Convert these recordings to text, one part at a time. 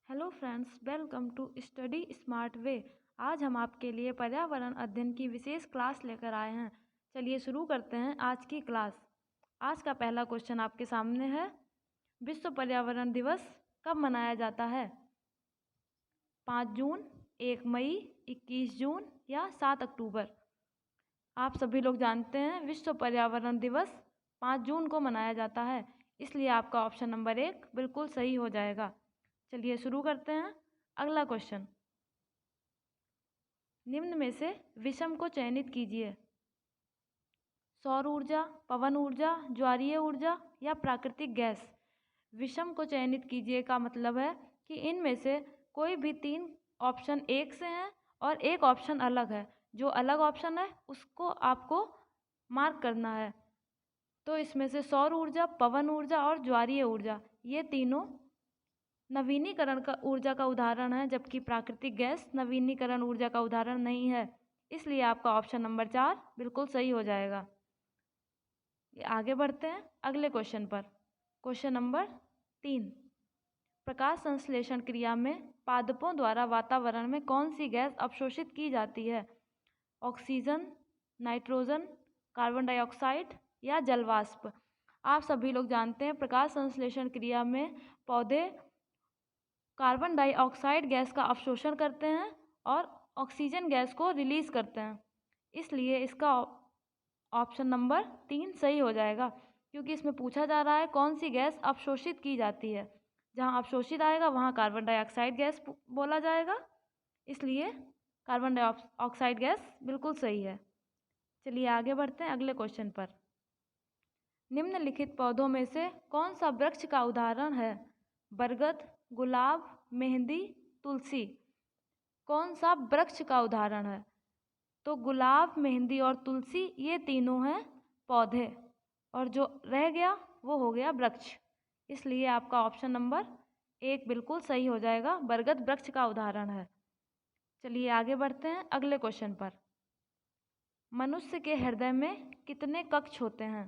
Hello friends, welcome to study smart way. आज हम आपके लिए पर्यावरण अध्ययन की विशेष क्लास लेकर आए हैं। चलिए शुरू करते हैं आज की क्लास। आज का पहला क्वेश्चन आपके सामने है, विश्व पर्यावरण दिवस कब मनाया जाता है? 5 जून, 1 मई, 21 जून या 7 अक्टूबर? आप सभी लोग जानते हैं विश्व पर्यावरण दिवस 5 जून को मनाया जाता है, इसलिए आपका ऑप्शन नंबर 1 बिल्कुल सही हो जाएगा। चलिए शुरू करते हैं अगला क्वेश्चन। निम्न में से विषम को चयनित कीजिए। सौर ऊर्जा, पवन ऊर्जा, ज्वारीय ऊर्जा या प्राकृतिक गैस। विषम को चयनित कीजिए का मतलब है कि इनमें से कोई भी 3 ऑप्शन एक से हैं और एक ऑप्शन अलग है। जो अलग ऑप्शन है उसको आपको मार्क करना है। तो इसमें से सौर ऊर्जा, पवन ऊर्जा और ज्वारीय ऊर्जा, ये तीनों नवीनीकरण का ऊर्जा का उदाहरण है, जबकि प्राकृतिक गैस नवीनीकरण ऊर्जा का उदाहरण नहीं है। इसलिए आपका ऑप्शन नंबर 4 बिल्कुल सही हो जाएगा। आगे बढ़ते हैं अगले क्वेश्चन पर। क्वेश्चन नंबर 3, प्रकाश संश्लेषण क्रिया में पादपों द्वारा वातावरण में कौन सी गैस अवशोषित की जाती है? ऑक्सीजन, नाइट्रोजन, कार्बन डाइऑक्साइड या जलवाष्प? आप सभी लोग जानते हैं प्रकाश संश्लेषण क्रिया में पौधे कार्बन डाइऑक्साइड गैस का अवशोषण करते हैं और ऑक्सीजन गैस को रिलीज करते हैं। इसलिए इसका ऑप्शन नंबर 3 सही हो जाएगा, क्योंकि इसमें पूछा जा रहा है कौन सी गैस अवशोषित की जाती है। जहाँ अवशोषित आएगा वहाँ कार्बन डाइऑक्साइड गैस बोला जाएगा, इसलिए कार्बन डाइऑक्साइड गैस बिल्कुल सही है। चलिए आगे बढ़ते हैं अगले क्वेश्चन पर। निम्नलिखित पौधों में से कौन सा वृक्ष का उदाहरण है? बरगद, गुलाब, मेहंदी, तुलसी? कौन सा वृक्ष का उदाहरण है? तो गुलाब, मेहंदी और तुलसी ये तीनों हैं पौधे, और जो रह गया वो हो गया वृक्ष। इसलिए आपका ऑप्शन नंबर 1 बिल्कुल सही हो जाएगा, बरगद वृक्ष का उदाहरण है। चलिए आगे बढ़ते हैं अगले क्वेश्चन पर। मनुष्य के हृदय में कितने कक्ष होते हैं?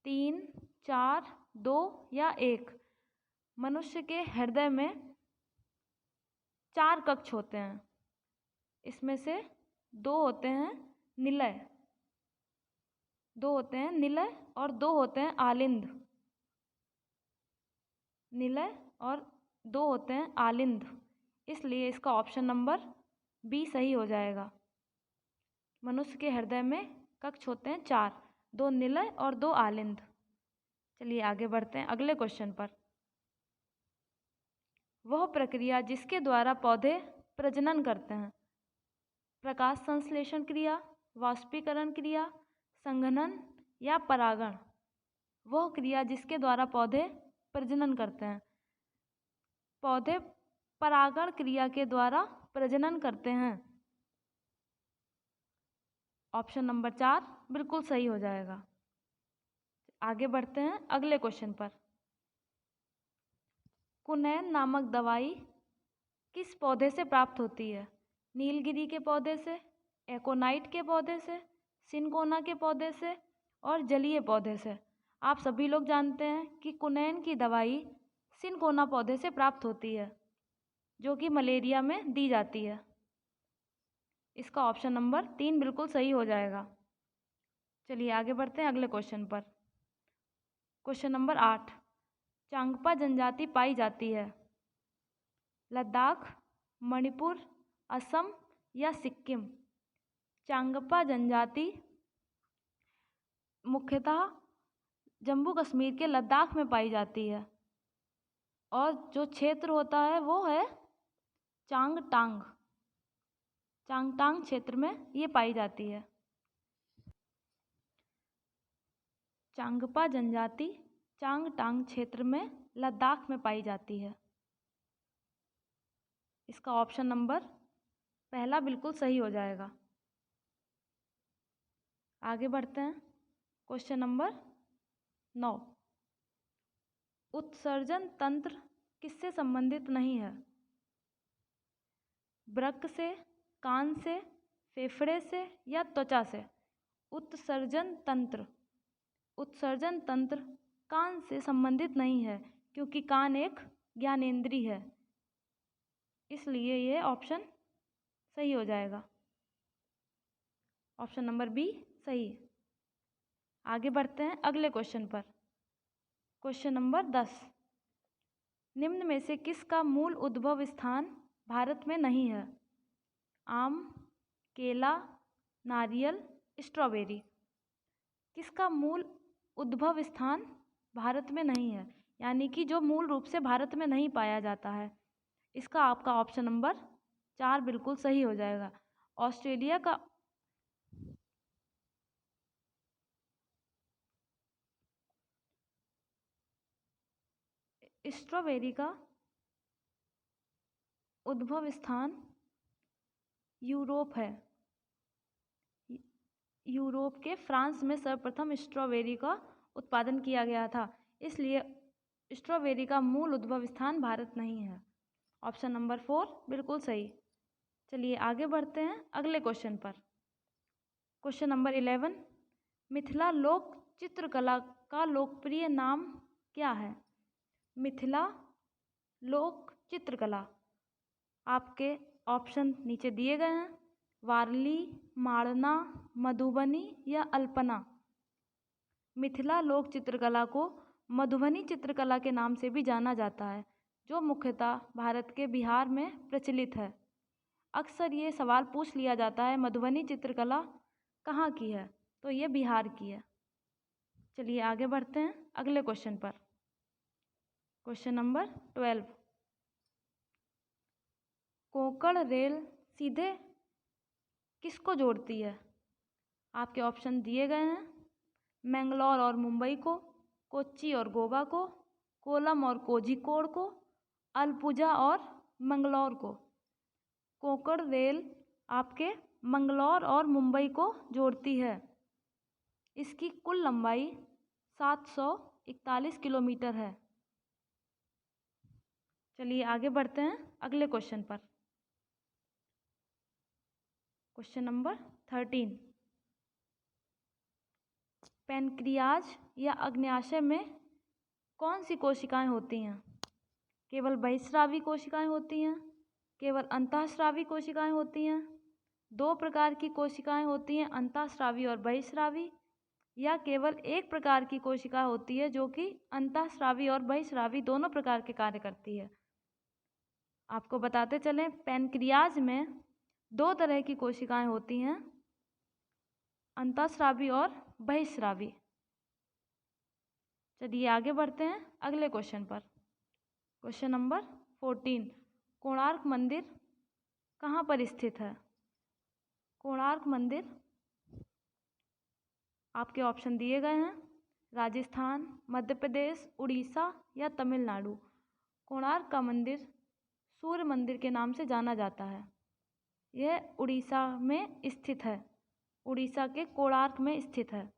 3, 4, 2 या 1? मनुष्य के हृदय में 4 कक्ष होते हैं। इसमें से 2 होते हैं निलय, 2 होते हैं निलय और 2 होते हैं आलिंद। निलय और 2 होते हैं आलिंद, इसलिए इसका ऑप्शन नंबर बी सही हो जाएगा। मनुष्य के हृदय में कक्ष होते हैं 4, 2 निलय और 2 आलिंद। चलिए आगे बढ़ते हैं अगले क्वेश्चन पर। वह प्रक्रिया जिसके द्वारा पौधे प्रजनन करते हैं? प्रकाश संश्लेषण क्रिया, वाष्पीकरण क्रिया, संघनन या परागण? वह क्रिया जिसके द्वारा पौधे प्रजनन करते हैं। पौधे परागण क्रिया के द्वारा प्रजनन करते हैं। ऑप्शन नंबर 4 बिल्कुल सही हो जाएगा। आगे बढ़ते हैं अगले क्वेश्चन पर। कुनैन नामक दवाई किस पौधे से प्राप्त होती है? नीलगिरी के पौधे से, एकोनाइट के पौधे से, सिनकोना के पौधे से और जलीय पौधे से? आप सभी लोग जानते हैं कि कुनैन की दवाई सिनकोना पौधे से प्राप्त होती है, जो कि मलेरिया में दी जाती है। इसका ऑप्शन नंबर 3 बिल्कुल सही हो जाएगा। चलिए आगे बढ़ते हैं अगले क्वेश्चन पर। क्वेश्चन नंबर 8, चांगपा जनजाति पाई जाती है? लद्दाख, मणिपुर, असम या सिक्किम? चांगपा जनजाति मुख्यतः जम्मू कश्मीर के लद्दाख में पाई जाती है, और जो क्षेत्र होता है वो है चांगटांग। चांगटांग क्षेत्र में ये पाई जाती है। चांगपा जनजाति चांगटांग क्षेत्र में लद्दाख में पाई जाती है। इसका ऑप्शन नंबर पहला बिल्कुल सही हो जाएगा। आगे बढ़ते हैं क्वेश्चन नंबर 9, उत्सर्जन तंत्र किससे संबंधित नहीं है? वृक्क से, कान से, फेफड़े से या त्वचा से? उत्सर्जन तंत्र कान से संबंधित नहीं है, क्योंकि कान एक ज्ञानेंद्रिय है। इसलिए ये ऑप्शन सही हो जाएगा। ऑप्शन नंबर बी सही। आगे बढ़ते हैं अगले क्वेश्चन पर। क्वेश्चन नंबर 10, निम्न में से किसका मूल उद्भव स्थान भारत में नहीं है? आम, केला, नारियल, स्ट्रॉबेरी। किसका मूल उद्भव स्थान भारत में नहीं है, यानी कि जो मूल रूप से भारत में नहीं पाया जाता है? इसका आपका ऑप्शन नंबर 4 बिल्कुल सही हो जाएगा। ऑस्ट्रेलिया का स्ट्रॉबेरी का उद्भव स्थान यूरोप है। यूरोप के फ्रांस में सर्वप्रथम स्ट्रॉबेरी का उत्पादन किया गया था, इसलिए स्ट्रॉबेरी का मूल उद्भव स्थान भारत नहीं है। ऑप्शन नंबर 4 बिल्कुल सही। चलिए आगे बढ़ते हैं अगले क्वेश्चन पर। क्वेश्चन नंबर 11, मिथिला लोक चित्रकला का लोकप्रिय नाम क्या है? मिथिला लोक चित्रकला। आपके ऑप्शन नीचे दिए गए हैं। वारली, माड़ना, मधुबनी या अल्पना। मिथिला लोक चित्रकला को मधुबनी चित्रकला के नाम से भी जाना जाता है, जो मुख्यतः भारत के बिहार में प्रचलित है। अक्सर ये सवाल पूछ लिया जाता है, मधुबनी चित्रकला कहाँ की है? तो ये बिहार की है। चलिए आगे बढ़ते हैं अगले क्वेश्चन पर। क्वेश्चन नंबर 12, कोंकण रेल सीधे किसको जोड़ती है? आपके ऑप्शन दिए गए हैं। मैंगलोर और मुंबई को, कोच्चि और गोवा को, कोलम और कोझिकोड को, अलपुझा और मंगलौर को। कोंकण रेल आपके मंगलौर और मुंबई को जोड़ती है। इसकी कुल लंबाई 741 किलोमीटर है। चलिए आगे बढ़ते हैं अगले क्वेश्चन पर। क्वेश्चन नंबर 13, पैनक्रियाज या अग्न्याशय में कौन सी कोशिकाएं होती हैं? केवल बहिस्रावी कोशिकाएं होती हैं, केवल अंतःस्रावी कोशिकाएं होती हैं, दो प्रकार की कोशिकाएं होती हैं, अंतःस्रावी और बहिस्रावी, या केवल एक प्रकार की कोशिका होती है जो कि अंतःस्रावी और बहिस्रावी दोनों प्रकार के कार्य करती है? आपको बताते चलें, पैनक्रियाज में दो तरह की कोशिकाएं होती हैं, अंतःस्रावी और बहिस्रावी। चलिए आगे बढ़ते हैं अगले क्वेश्चन पर। क्वेश्चन नंबर 14, कोणार्क मंदिर कहाँ पर स्थित है? कोणार्क मंदिर आपके ऑप्शन दिए गए हैं। राजस्थान, मध्य प्रदेश, उड़ीसा या तमिलनाडु। कोणार्क का मंदिर सूर्य मंदिर के नाम से जाना जाता है। यह उड़ीसा में स्थित है, उड़ीसा के कोणार्क में स्थित है।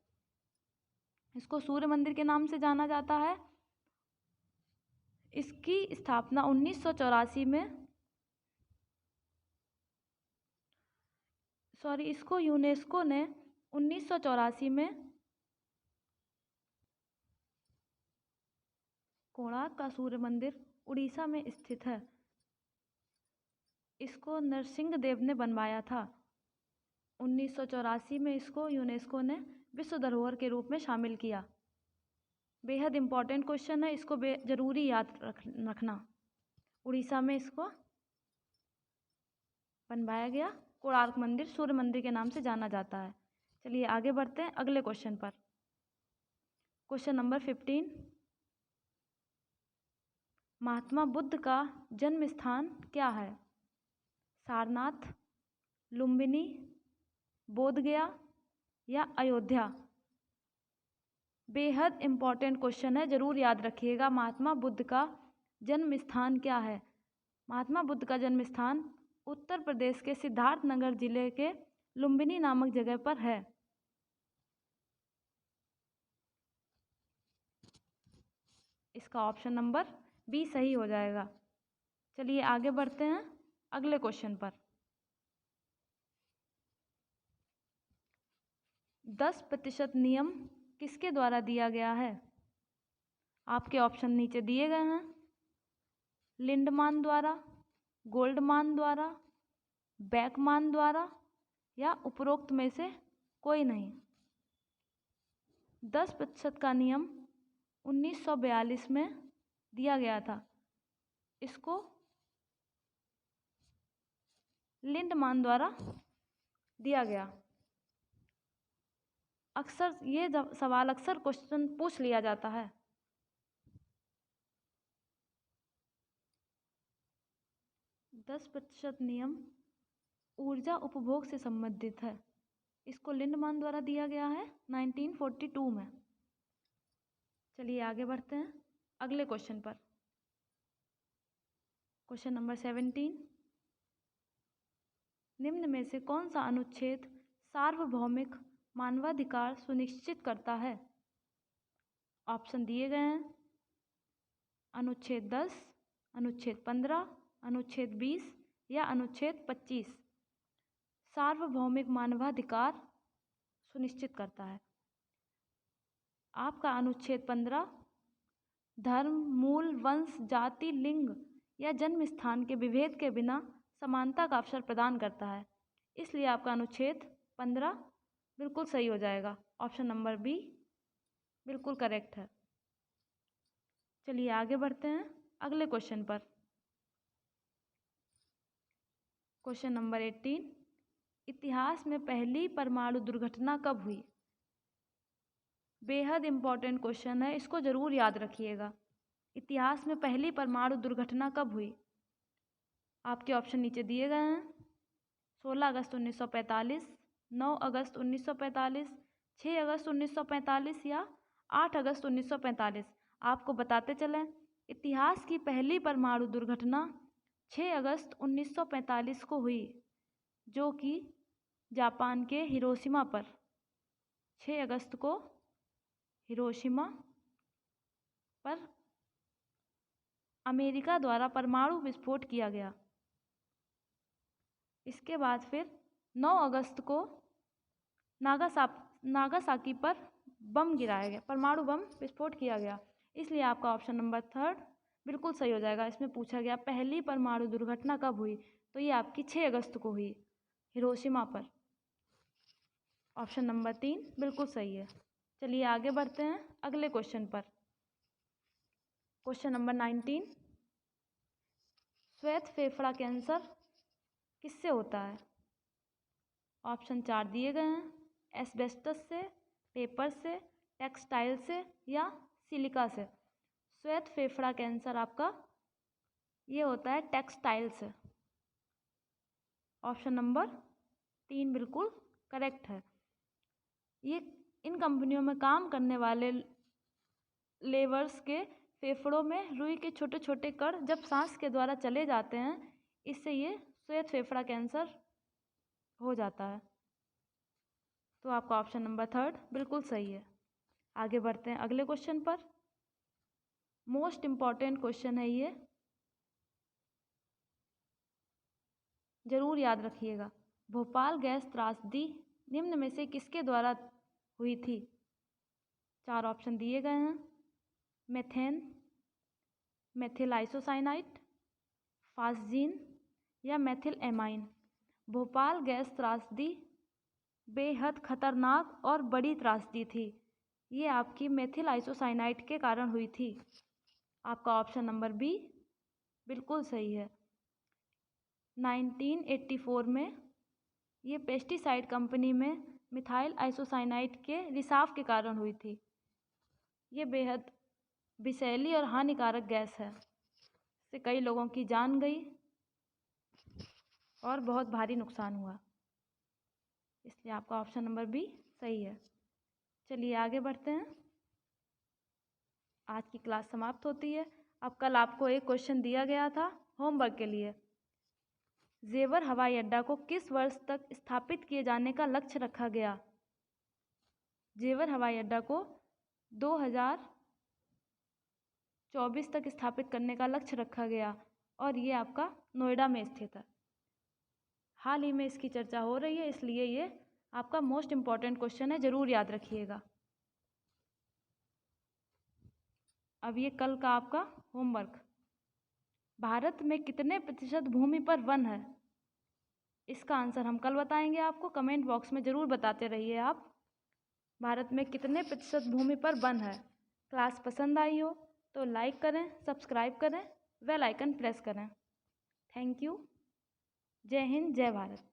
इसको सूर्य मंदिर के नाम से जाना जाता है। इसकी स्थापना 1984 में इसको यूनेस्को ने 1984 में कोणार्क का सूर्य मंदिर उड़ीसा में स्थित है। इसको नरसिंह देव ने बनवाया था। 1984 में इसको यूनेस्को ने विश्व धरोहर के रूप में शामिल किया। बेहद इम्पॉर्टेंट क्वेश्चन है, इसको ज़रूरी याद रखना। उड़ीसा में इसको बनवाया गया। कोणार्क मंदिर सूर्य मंदिर के नाम से जाना जाता है। चलिए आगे बढ़ते हैं अगले क्वेश्चन पर। क्वेश्चन नंबर 15, महात्मा बुद्ध का जन्म स्थान क्या है? सारनाथ, लुम्बिनी, बोधगया या अयोध्या। बेहद इम्पॉर्टेंट क्वेश्चन है, ज़रूर याद रखिएगा। महात्मा बुद्ध का जन्म स्थान क्या है? महात्मा बुद्ध का जन्म स्थान उत्तर प्रदेश के सिद्धार्थनगर जिले के लुम्बिनी नामक जगह पर है। इसका ऑप्शन नंबर बी सही हो जाएगा। चलिए आगे बढ़ते हैं अगले क्वेश्चन पर। 10% नियम किसके द्वारा दिया गया है? आपके ऑप्शन नीचे दिए गए हैं। लिंडमान द्वारा, गोल्ड मान द्वारा, बैक मान द्वारा या उपरोक्त में से कोई नहीं। 10% का नियम 1942 में दिया गया था। इसको लिंडमान द्वारा दिया गया। अक्सर ये सवाल अक्सर क्वेश्चन पूछ लिया जाता है। दस प्रतिशत नियम ऊर्जा उपभोग से संबंधित है। इसको लिंडमान द्वारा दिया गया है 1942 में। चलिए आगे बढ़ते हैं अगले क्वेश्चन पर। क्वेश्चन नंबर 17, निम्न में से कौन सा अनुच्छेद सार्वभौमिक मानवाधिकार सुनिश्चित करता है? ऑप्शन दिए गए हैं, अनुच्छेद 10, अनुच्छेद 15, अनुच्छेद 20 या अनुच्छेद 25। सार्वभौमिक मानवाधिकार सुनिश्चित करता है आपका अनुच्छेद 15 धर्म, मूल, वंश, जाति, लिंग या जन्म स्थान के विभेद के बिना समानता का अवसर प्रदान करता है। इसलिए आपका अनुच्छेद 15 बिल्कुल सही हो जाएगा। ऑप्शन नंबर बी बिल्कुल करेक्ट है। चलिए आगे बढ़ते हैं अगले क्वेश्चन पर। क्वेश्चन नंबर 18, इतिहास में पहली परमाणु दुर्घटना कब हुई? बेहद इम्पॉर्टेंट क्वेश्चन है, इसको ज़रूर याद रखिएगा। इतिहास में पहली परमाणु दुर्घटना कब हुई? आपके ऑप्शन नीचे दिए गए हैं, 16 अगस्त 1945, 9 अगस्त 1945, 6 अगस्त 1945 या 8 अगस्त 1945। आपको बताते चलें, इतिहास की पहली परमाणु दुर्घटना 6 अगस्त 1945 को हुई, जो कि जापान के हिरोशिमा पर 6 अगस्त को हिरोशिमा पर अमेरिका द्वारा परमाणु विस्फोट किया गया। इसके बाद फिर 9 अगस्त को नागासाकी पर बम गिराया गया, परमाणु बम विस्फोट किया गया। इसलिए आपका ऑप्शन नंबर 3 बिल्कुल सही हो जाएगा। इसमें पूछा गया पहली परमाणु दुर्घटना कब हुई, तो ये आपकी 6 अगस्त को हुई हिरोशिमा पर। ऑप्शन नंबर 3 बिल्कुल सही है। चलिए आगे बढ़ते हैं अगले क्वेश्चन पर। क्वेश्चन नंबर 19, श्वेत फेफड़ा कैंसर किससे होता है? ऑप्शन 4 दिए गए हैं, एस्बेस्टस से, पेपर से, टेक्सटाइल से या सिलिका से। श्वेत फेफड़ा कैंसर आपका ये होता है टेक्सटाइल से। ऑप्शन नंबर 3 बिल्कुल करेक्ट है। ये इन कंपनियों में काम करने वाले लेबर्स के फेफड़ों में रुई के छोटे छोटे कण जब सांस के द्वारा चले जाते हैं, इससे ये श्वेत फेफड़ा कैंसर हो जाता है। तो आपका ऑप्शन नंबर 3 बिल्कुल सही है। आगे बढ़ते हैं अगले क्वेश्चन पर। मोस्ट इम्पॉर्टेंट क्वेश्चन है ये, जरूर याद रखिएगा। भोपाल गैस त्रासदी निम्न में से किसके द्वारा हुई थी? 4 ऑप्शन दिए गए हैं, मेथेन, मेथिल आइसोसाइनाइड, फास्जीन या मेथिल एमाइन। भोपाल गैस त्रासदी बेहद खतरनाक और बड़ी त्रासदी थी। ये आपकी मेथिल आइसोसाइनाइड के कारण हुई थी। आपका ऑप्शन नंबर बी बिल्कुल सही है। 1984 में ये पेस्टिसाइड कंपनी में मिथाइल आइसोसाइनाइड के रिसाव के कारण हुई थी। ये बेहद विषैली और हानिकारक गैस है। इससे कई लोगों की जान गई और बहुत भारी नुकसान हुआ। इसलिए आपका ऑप्शन नंबर बी सही है। चलिए आगे बढ़ते हैं। आज की क्लास समाप्त होती है। अब कल आपको एक क्वेश्चन दिया गया था होमवर्क के लिए। जेवर हवाई अड्डा को किस वर्ष तक स्थापित किए जाने का लक्ष्य रखा गया? जेवर हवाई अड्डा को 2024 तक स्थापित करने का लक्ष्य रखा गया और ये आपका नोएडा में स्थित है। हाल ही में इसकी चर्चा हो रही है, इसलिए ये आपका मोस्ट इम्पॉर्टेंट क्वेश्चन है, ज़रूर याद रखिएगा। अब ये कल का आपका होमवर्क, भारत में कितने प्रतिशत भूमि पर वन है? इसका आंसर हम कल बताएंगे आपको, कमेंट बॉक्स में ज़रूर बताते रहिए आप। भारत में कितने प्रतिशत भूमि पर वन है? क्लास पसंद आई हो तो लाइक करें, सब्सक्राइब करें, बेल आइकन प्रेस करें। Thank you. जय हिंद, जय भारत।